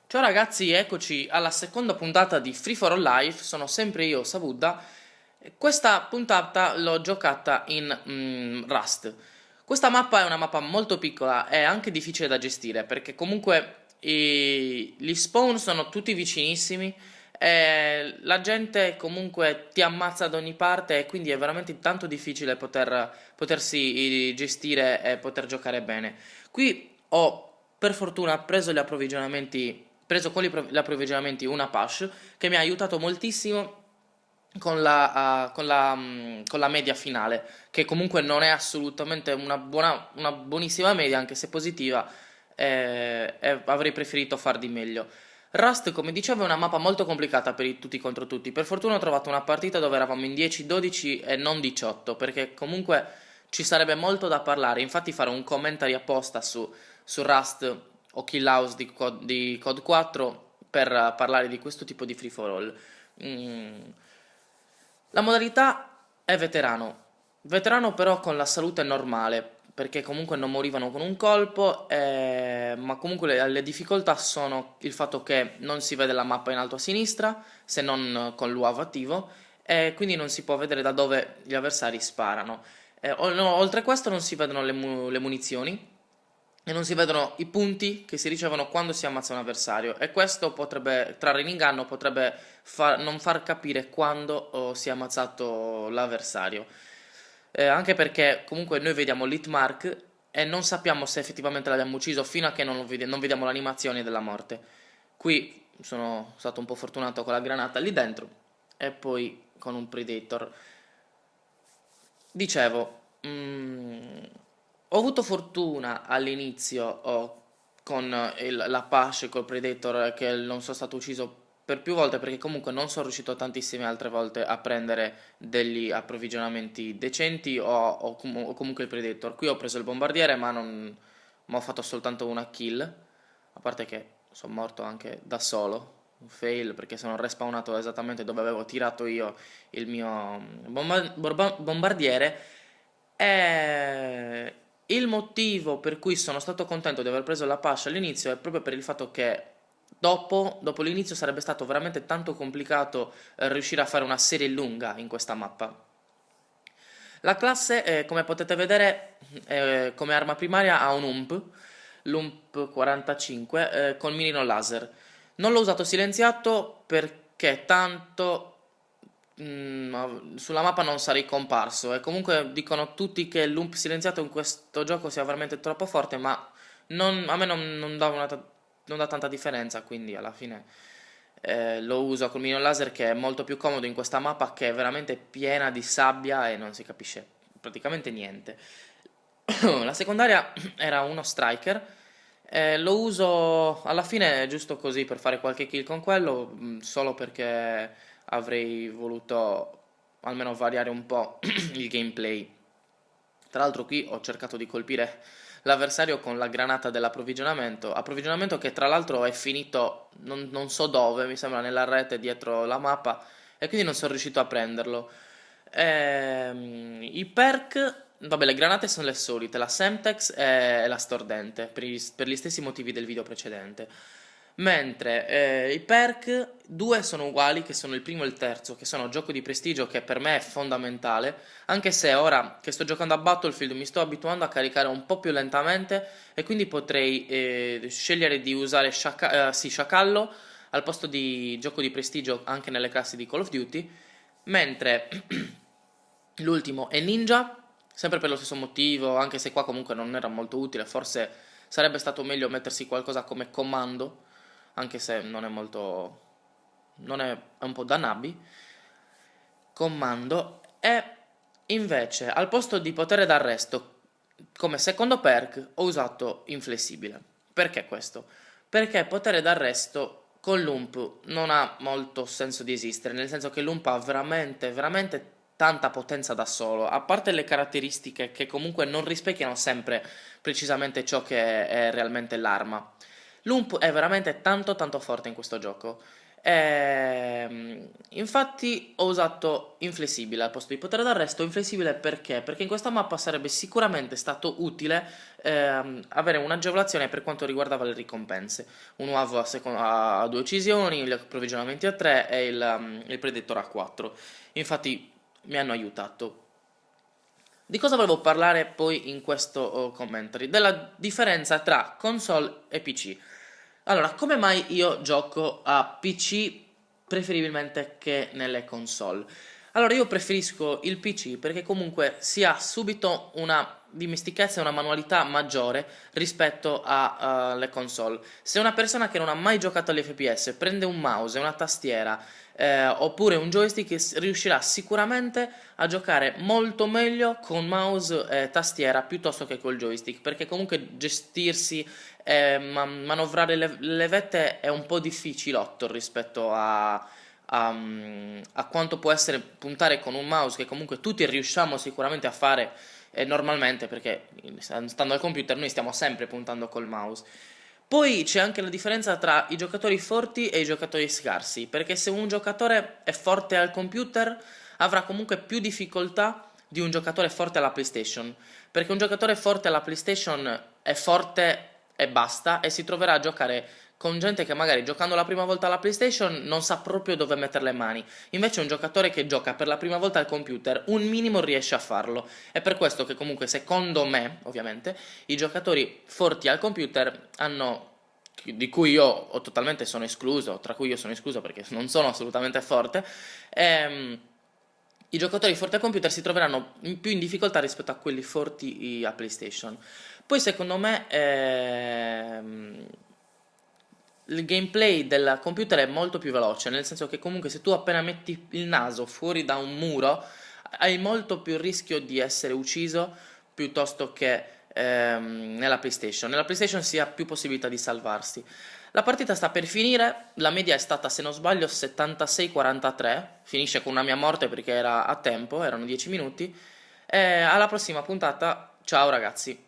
Ciao ragazzi, eccoci alla seconda puntata di Free for All Life, sono sempre io, Sabudda. E questa puntata l'ho giocata in Rust. Questa mappa è una mappa molto piccola e anche difficile da gestire perché comunque gli spawn sono tutti vicinissimi e la gente comunque ti ammazza da ogni parte e quindi è veramente tanto difficile potersi gestire e poter giocare bene. Qui ho per fortuna preso preso con gli approvvigionamenti una push che mi ha aiutato moltissimo con la media finale, che comunque non è assolutamente una buonissima media, anche se positiva, e avrei preferito far di meglio. Rust, come dicevo, è una mappa molto complicata per i tutti contro tutti. Per fortuna ho trovato una partita dove eravamo in 10-12 e non 18, perché comunque ci sarebbe molto da parlare. Infatti farò un commentary apposta su Rust o Kill House di Code 4 per parlare di questo tipo di free for all. Mm. La modalità è veterano. Veterano però con la salute normale, perché comunque non morivano con un colpo, ma comunque le difficoltà sono il fatto che non si vede la mappa in alto a sinistra, se non con l'UAV attivo, e quindi non si può vedere da dove gli avversari sparano. No, oltre a questo non si vedono le munizioni e non si vedono i punti che si ricevono quando si ammazza un avversario, e questo potrebbe trarre in inganno, potrebbe non far capire quando si è ammazzato l'avversario. Anche perché comunque noi vediamo l'hitmark e non sappiamo se effettivamente l'abbiamo ucciso fino a che non vediamo l'animazione della morte. Qui sono stato un po' fortunato con la granata lì dentro e poi con un predator. Dicevo, ho avuto fortuna all'inizio con la Pash col Predator, che non sono stato ucciso per più volte perché comunque non sono riuscito tantissime altre volte a prendere degli approvvigionamenti decenti o comunque il Predator. Qui ho preso il bombardiere ma ho fatto soltanto una kill, a parte che sono morto anche da solo, un fail perché sono respawnato esattamente dove avevo tirato io il mio bombardiere. E il motivo per cui sono stato contento di aver preso la Pasha all'inizio è proprio per il fatto che dopo l'inizio sarebbe stato veramente tanto complicato riuscire a fare una serie lunga in questa mappa. La classe, come potete vedere, come arma primaria ha un l'UMP 45, con mirino laser. Non l'ho usato silenziato perché tanto sulla mappa non sarei comparso, e comunque dicono tutti che l'UMP silenziato in questo gioco sia veramente troppo forte, ma a me non dà non dà tanta differenza, quindi alla fine lo uso col mino laser, che è molto più comodo in questa mappa che è veramente piena di sabbia e non si capisce praticamente niente. La secondaria era uno striker. Lo uso alla fine giusto così per fare qualche kill con quello, solo perché avrei voluto almeno variare un po' il gameplay. Tra l'altro qui ho cercato di colpire l'avversario con la granata dell'approvvigionamento, approvvigionamento che tra l'altro è finito non so dove, mi sembra nella rete dietro la mappa, e quindi non sono riuscito a prenderlo. I perk, vabbè, le granate sono le solite, la Semtex e la Stordente, per gli stessi motivi del video precedente. Mentre i perk, due sono uguali, che sono il primo e il terzo, che sono gioco di prestigio, che per me è fondamentale, anche se ora che sto giocando a Battlefield mi sto abituando a caricare un po' più lentamente, e quindi potrei scegliere di usare sì, Sciacallo al posto di gioco di prestigio anche nelle classi di Call of Duty, mentre l'ultimo è Ninja, sempre per lo stesso motivo, anche se qua comunque non era molto utile, forse sarebbe stato meglio mettersi qualcosa come comando, anche se non è molto... non è un po' da nabbi. Comando. E invece al posto di potere d'arresto come secondo perk ho usato inflessibile. Perché questo? Perché potere d'arresto con l'UMP non ha molto senso di esistere, nel senso che l'UMP ha veramente tanta potenza da solo, a parte le caratteristiche che comunque non rispecchiano sempre precisamente ciò che è realmente l'arma. L'UMP è veramente tanto forte in questo gioco. Infatti ho usato inflessibile al posto di potere d'arresto. Inflessibile perché? Perché in questa mappa sarebbe sicuramente stato utile avere un'agevolazione per quanto riguardava le ricompense. Un uavo a 2 uccisioni, gli approvvigionamenti a 3 e il Predator a 4. Infatti mi hanno aiutato. Di cosa volevo parlare poi in questo commentary? Della differenza tra console e PC. Allora, come mai io gioco a PC preferibilmente che nelle console? Allora, io preferisco il PC perché comunque si ha subito una dimestichezza e una manualità maggiore rispetto alle console. Se una persona che non ha mai giocato agli FPS prende un mouse e una tastiera oppure un joystick, riuscirà sicuramente a giocare molto meglio con mouse e tastiera piuttosto che col joystick, perché comunque gestirsi manovrare le levette è un po' difficilotto rispetto a quanto può essere puntare con un mouse, che comunque tutti riusciamo sicuramente a fare normalmente, perché stando al computer noi stiamo sempre puntando col mouse. Poi c'è anche la differenza tra i giocatori forti e i giocatori scarsi, perché se un giocatore è forte al computer avrà comunque più difficoltà di un giocatore forte alla PlayStation, perché un giocatore forte alla PlayStation è forte e basta, e si troverà a giocare con gente che magari giocando la prima volta alla PlayStation non sa proprio dove mettere le mani. Invece un giocatore che gioca per la prima volta al computer un minimo riesce a farlo. È per questo che comunque secondo me, ovviamente, i giocatori forti al computer hanno, di cui io ho totalmente sono escluso, tra cui io sono escluso perché non sono assolutamente forte, i giocatori forti al computer si troveranno più in difficoltà rispetto a quelli forti a PlayStation. Poi secondo me il gameplay del computer è molto più veloce, nel senso che comunque se tu appena metti il naso fuori da un muro hai molto più rischio di essere ucciso piuttosto che nella PlayStation. Nella PlayStation si ha più possibilità di salvarsi. La partita sta per finire, la media è stata, se non sbaglio, 76-43, finisce con una mia morte perché era a tempo, erano 10 minuti. E alla prossima puntata, ciao ragazzi.